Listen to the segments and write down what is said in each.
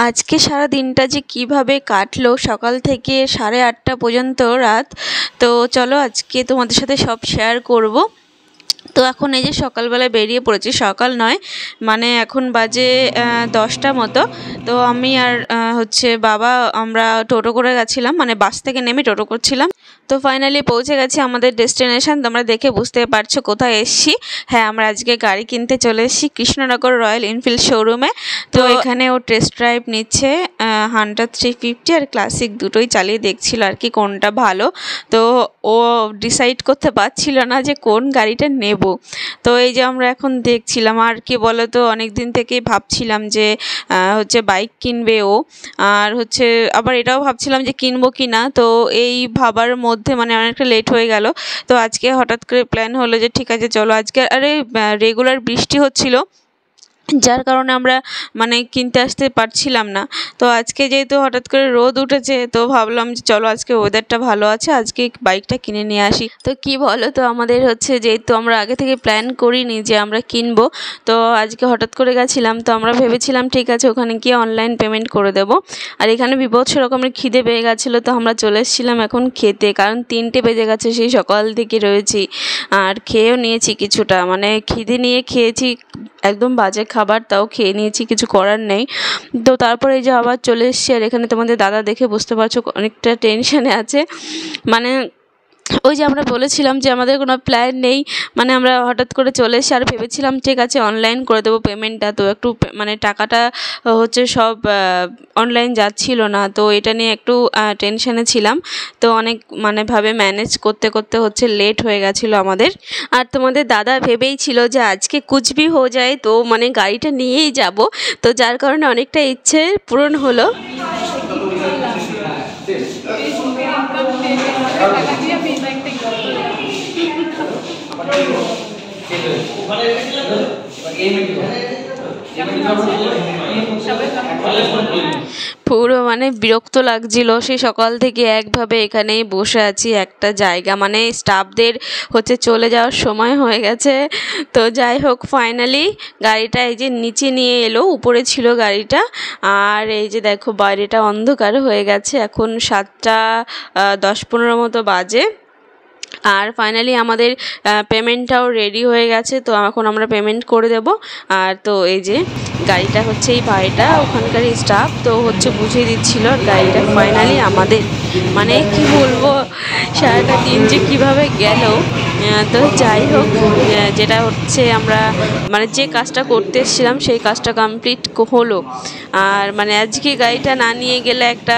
আজকে সারা দিনটা যে কিভাবে কাটলো, সকাল থেকে 8:30 পর্যন্ত রাত। তো চলো আজকে তোমাদের সাথে সব শেয়ার করব। তো এখন এই যে সকালবেলা বেরিয়ে পড়েছি, সকাল নয় মানে এখন বাজে 10টা মতো। তো আমি আর হচ্ছে বাবা আমরা টোটো করে গেছিলাম, মানে বাস থেকে নেমে টোটো করছিলাম। তো ফাইনালি পৌঁছে গেছি আমাদের ডেস্টিনেশন। তোমরা দেখে বুঝতে পারছো কোথায় এসেছি। হ্যাঁ, আমরা আজকে গাড়ি কিনতে চলে এসেছি কৃষ্ণনগর রয়্যাল এনফিল্ড শোরুমে। তো এখানে ও টেস্ট ড্রাইভ নিচ্ছে, হান্টার 350 আর ক্লাসিক দুটোই চালিয়ে দেখছিল আর কি কোনটা ভালো। তো ও ডিসাইড করতে পারছিল না যে কোন গাড়িটা নেব। তো এই যে আমরা এখন দেখছিলাম, আর কি বলো তো অনেক দিন থেকেই ভাবছিলাম যে হচ্ছে বাইক কিনবে ও, আর হচ্ছে আবার এটাও ভাবছিলাম যে কিনবো কি না। তো এই ভাবার মধ্যে মানে অনেকটা লেট হয়ে গেল। তো আজকে হঠাৎ করে প্ল্যান হলো যে ঠিক আছে চলো আজকে, আরে রেগুলার বৃষ্টি হচ্ছিল যার কারণে আমরা মানে কিনতে আসতে পারছিলাম না। তো আজকে যেহেতু হঠাৎ করে রোদ উঠেছে তো ভাবলাম যে চলো আজকে ওয়েদারটা ভালো আছে, আজকে বাইকটা কিনে নিয়ে আসি। তো কি বলো তো আমাদের হচ্ছে যেহেতু আমরা আগে থেকে প্ল্যান করিনি যে আমরা কিনবো, তো আজকে হঠাৎ করে গেছিলাম। তো আমরা ভেবেছিলাম ঠিক আছে ওখানে গিয়ে অনলাইন পেমেন্ট করে দেবো। আর এখানে বিভৎস রকমের খিদে পেয়ে গেছিলো, তো আমরা চলে এসেছিলাম এখন খেতে, কারণ 3টে বেজে গেছে, সেই সকাল থেকে রয়েছি। আর খেয়েও নিয়েছি কিছুটা, মানে খিদে নিয়ে খেয়েছি, একদম বাজে খাবার তাও খেয়ে নিয়েছি, কিছু করার নেই। তো তারপরে এই যে আবার চলে এসেছি, আর এখানে তোমাদের দাদা দেখে বুঝতে পারছো অনেকটা টেনশানে আছে। মানে ওই যে আমরা বলেছিলাম যে আমাদের কোনো প্ল্যান নেই, মানে আমরা হঠাৎ করে চলে এসে আর ভেবেছিলাম ঠিক আছে অনলাইন করে দেবো পেমেন্টটা। তো একটু মানে টাকাটা হচ্ছে সব অনলাইন যাচ্ছিল না, তো এটা নিয়ে একটু টেনশানে ছিলাম। তো অনেক মানে ভাবে ম্যানেজ করতে করতে হচ্ছে লেট হয়ে গেছিলো আমাদের। আর তোমাদের দাদা ভেবেই ছিল যে আজকে কুছ ভি হো যায়, তো মানে গাড়িটা নিয়েই যাব। তো যার কারণে অনেকটা ইচ্ছে পূরণ হলো। পুরো মানে বিরক্ত লাগছিল, সেই সকাল থেকে একভাবে এখানেই বসে আছি একটা জায়গা, মানে স্টাফদের হচ্ছে চলে যাওয়ার সময় হয়ে গেছে। তো যাই হোক ফাইনালি গাড়িটা এই যে নিচে নিয়ে এলো, উপরে ছিল গাড়িটা। আর এই যে দেখো বাইরেটা অন্ধকার হয়ে গেছে, এখন 7টা 10-15 মতো বাজে। আর ফাইনালি আমাদের পেমেন্টটাও রেডি হয়ে গেছে, তো এখন আমরা পেমেন্ট করে দেব। আর তো এই যে গাড়িটা হচ্ছে এই ভাইটা ওখানকার স্টাফ, তো হচ্ছে বুঝিয়ে দিচ্ছিল গাড়িটা ফাইনালি আমাদের। মানে কি বলবো সারাটা দিন যে কীভাবে গেল। তো যাই হোক যেটা হচ্ছে আমরা মানে যে কাজটা করতে এসেছিলাম সেই কাজটা কমপ্লিট হলো। আর মানে আজকে গাড়িটা না নিয়ে গেলে একটা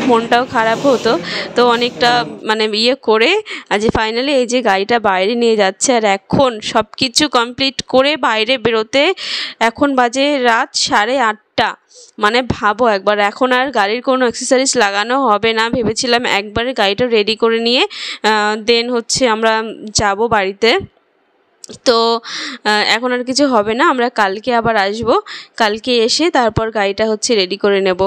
মনটাও খারাপ হতো। তো অনেকটা মানে ইয়ে করে আজ ফাইনালি এই যে গাড়িটা বাইরে নিয়ে যাচ্ছে। আর এখন সব কিছু কমপ্লিট করে বাইরে বেরোতে এখন বাজে রাত 8:30। মানে ভাবো একবার, এখন আর গাড়ির কোনো অ্যাক্সেসরিজ লাগানো হবে না। ভেবেছিলাম একবারে গাড়িটা রেডি করে নিয়ে দেন হচ্ছে আমরা যাব বাড়িতে। তো এখন আর কিছু হবে না, আমরা কালকে আবার আসব, কালকে এসে তারপর গাড়িটা হচ্ছে রেডি করে নেব।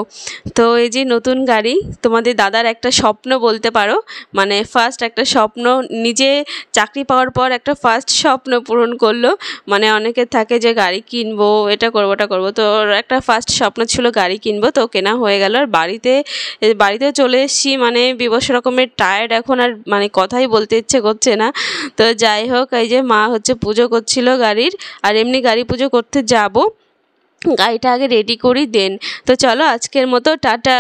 তো এই যে নতুন গাড়ি, তোমাদের দাদার একটা স্বপ্ন বলতে পারো, মানে ফার্স্ট একটা স্বপ্ন, নিজে চাকরি পাওয়ার পর একটা ফার্স্ট স্বপ্ন পূরণ করলো। মানে অনেকের থাকে যে গাড়ি কিনবো, এটা করবো ওটা করবো, তো ওর একটা ফার্স্ট স্বপ্ন ছিল গাড়ি কিনবো, তো কেনা হয়ে গেল। আর বাড়িতেও চলে এসেছি, মানে বিবশ রকমের টায়ার্ড, এখন আর মানে কথাই বলতে ইচ্ছে করছে না। তো যাই হোক এই যে মা হচ্ছে পুজো করছিল গাড়ির, আর এমনি গাড়ি পুজো করতে যাব, গাড়িটা আগে রেডি করি দেন। তো চলো আজকের মতো টাটা।